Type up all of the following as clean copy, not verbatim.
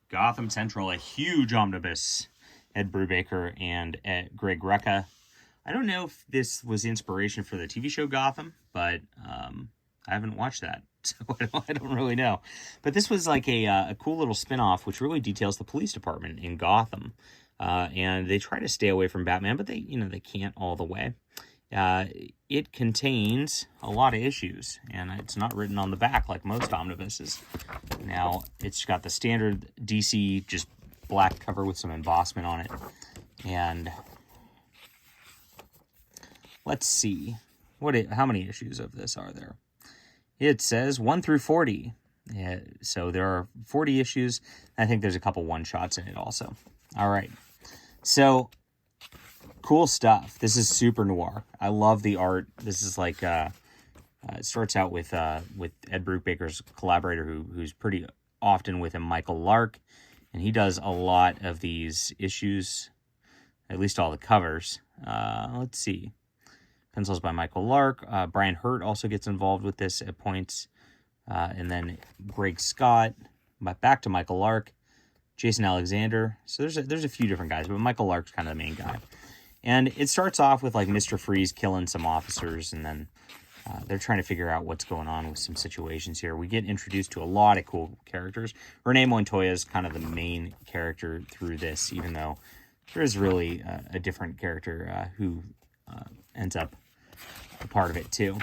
Gotham Central, a huge omnibus. Ed Brubaker and Greg Rucka. I don't know if this was inspiration for the TV show Gotham, but I haven't watched that, so I don't really know. But this was like a cool little spin-off, which really details the police department in Gotham. And they try to stay away from Batman, but they can't all the way. It contains a lot of issues, and it's not written on the back like most omnibuses. Now, it's got the standard DC just black cover with some embossment on it. And let's see, how many issues of this are there? It says 1 through 40. Yeah, so there are 40 issues. I think there's a couple one-shots in it also. All right. So, cool stuff. This is super noir. I love the art. This is like, it starts out with Ed Brubaker's collaborator, who's pretty often with him, Michael Lark. And he does a lot of these issues, at least all the covers. Let's see. Pencils by Michael Lark. Brian Hurt also gets involved with this at points. And then Greg Scott. Back to Michael Lark. Jason Alexander. So there's a few different guys, but Michael Lark's kind of the main guy. And it starts off with like Mr. Freeze killing some officers, and then they're trying to figure out what's going on with some situations here. We get introduced to a lot of cool characters. Renee Montoya is kind of the main character through this, even though there is really a different character who ends up a part of it too.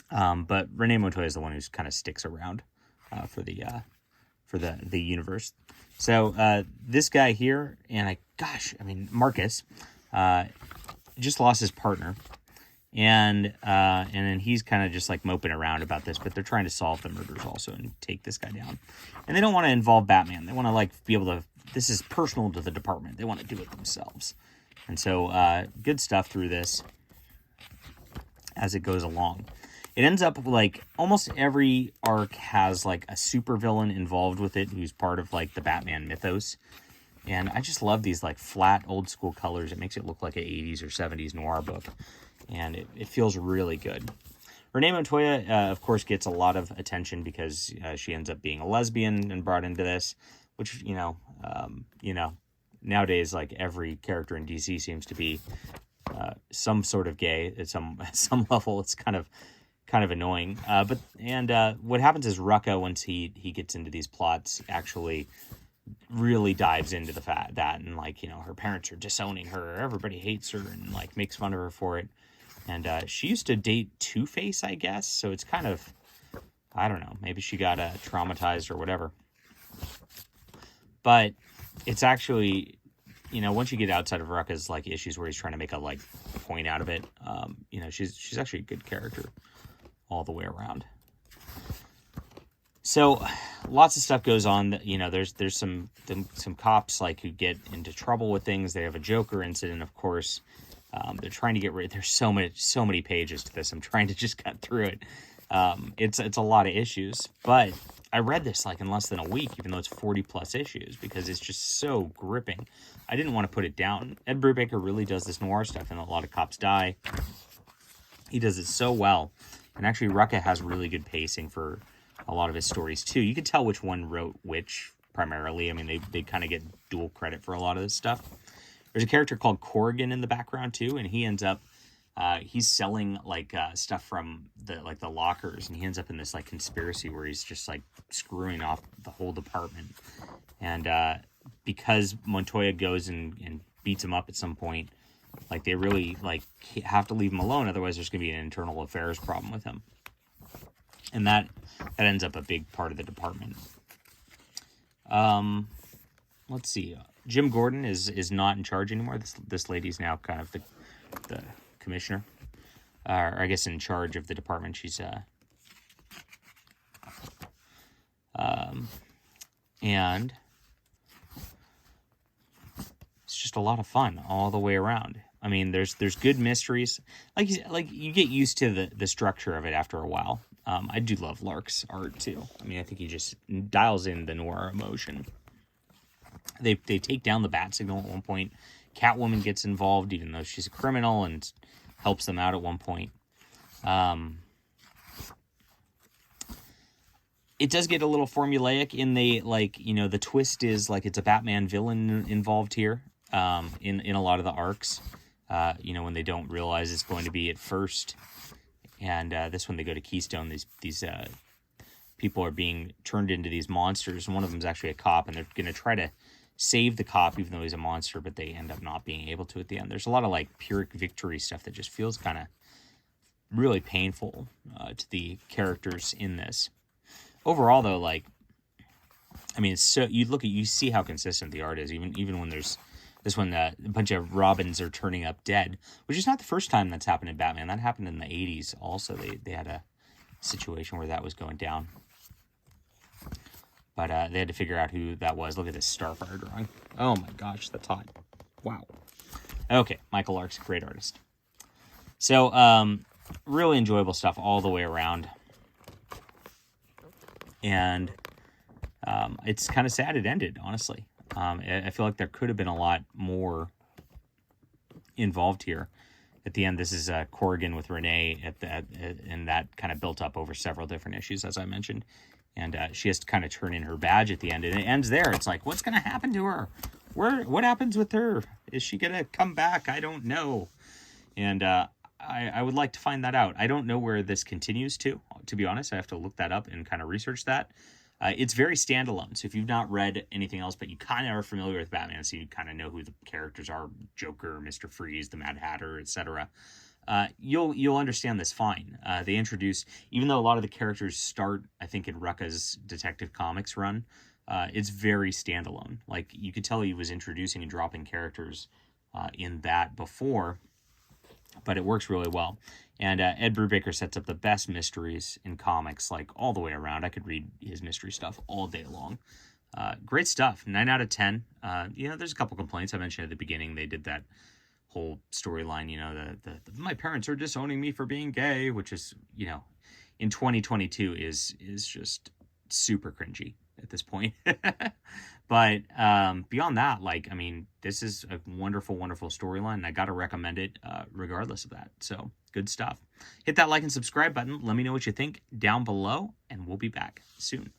But Renee Montoya is the one who kind of sticks around for the universe. So this guy here, and Marcus just lost his partner. And then he's kind of just like moping around about this, but they're trying to solve the murders also and take this guy down. And they don't want to involve Batman. They want to like be able to, this is personal to the department. They want to do it themselves. And so good stuff through this as it goes along. It ends up like almost every arc has like a supervillain involved with it who's part of like the Batman mythos. And I just love these like flat old school colors. It makes it look like an 80s or 70s noir book. And it feels really good. Renee Montoya, of course, gets a lot of attention because she ends up being a lesbian and brought into this, which, nowadays, like every character in DC seems to be some sort of gay at some level. It's kind of annoying. But what happens is Rucka, once he gets into these plots, actually really dives into the fact that, and like, her parents are disowning her, everybody hates her, and like makes fun of her for it. And she used to date Two-Face, I guess. So it's kind of, I don't know, maybe she got traumatized or whatever. But it's actually, once you get outside of Rucka's like issues where he's trying to make a like point out of it, she's actually a good character all the way around. So lots of stuff goes on. There's some cops like who get into trouble with things. They have a Joker incident, of course. They're trying to get rid. There's so many pages to this. I'm trying to just cut through it. It's a lot of issues, but I read this like in less than a week, even though it's 40 plus issues, because it's just so gripping. I didn't want to put it down. Ed Brubaker really does this noir stuff, and a lot of cops die. He does it so well, and actually Rucka has really good pacing for a lot of his stories too. You can tell which one wrote which primarily. I mean, they kind of get dual credit for a lot of this stuff. There's a character called Corrigan in the background too, and he ends up he's selling like stuff from the lockers, and he ends up in this like conspiracy where he's just like screwing off the whole department. And because Montoya goes and beats him up at some point, like they really like have to leave him alone, otherwise there's gonna be an internal affairs problem with him. And that ends up a big part of the department. Let's see. Jim Gordon is not in charge anymore. This lady's now kind of the commissioner, or I guess in charge of the department. She's and it's just a lot of fun all the way around. I mean, there's good mysteries. Like you get used to the structure of it after a while. I do love Lark's art too. I mean, I think he just dials in the noir emotion. They take down the bat signal at one point. Catwoman gets involved, even though she's a criminal, and helps them out at one point. It does get a little formulaic in the, like, you know, the twist is like it's a Batman villain involved here, in a lot of the arcs, you know, when they don't realize it's going to be at first. And this one, they go to Keystone, these people are being turned into these monsters, and one of them is actually a cop, and they're going to try to save the cop even though he's a monster, but they end up not being able to at the end. There's a lot of like Pyrrhic victory stuff that just feels kind of really painful to the characters in this. Overall, though, like, I mean, so you see how consistent the art is, even when there's this one, a bunch of Robins are turning up dead, which is not the first time that's happened in Batman. That happened in the 80s also. They had a situation where that was going down. But they had to figure out who that was. Look at this Starfire drawing. Oh my gosh, that's hot. Wow. Okay, Michael Lark's a great artist. So, really enjoyable stuff all the way around. And it's kind of sad it ended, honestly. I feel like there could have been a lot more involved here. At the end, this is Corrigan with Renee, and that kind of built up over several different issues, as I mentioned. And she has to kind of turn in her badge at the end, and it ends there. It's like, what's going to happen to her? What happens with her? Is she going to come back? I don't know. And I would like to find that out. I don't know where this continues to be honest. I have to look that up and kind of research that. It's very standalone. So if you've not read anything else, but you kind of are familiar with Batman, so you kind of know who the characters are, Joker, Mr. Freeze, the Mad Hatter, etc., you'll understand this fine. They introduce, even though a lot of the characters start, I think, in Rucka's Detective Comics run, it's very standalone. Like, you could tell he was introducing and dropping characters in that before, but it works really well. And Ed Brubaker sets up the best mysteries in comics, like, all the way around. I could read his mystery stuff all day long. Great stuff. 9 out of 10. You know, there's a couple complaints. I mentioned at the beginning they did that whole storyline, you know, the my parents are disowning me for being gay, which is, you know, in 2022 is just super cringy at this point. But beyond that, like, I mean, this is a wonderful, wonderful storyline, and I gotta recommend it regardless of that. So, good stuff. Hit that like and subscribe button. Let me know what you think down below, and we'll be back soon.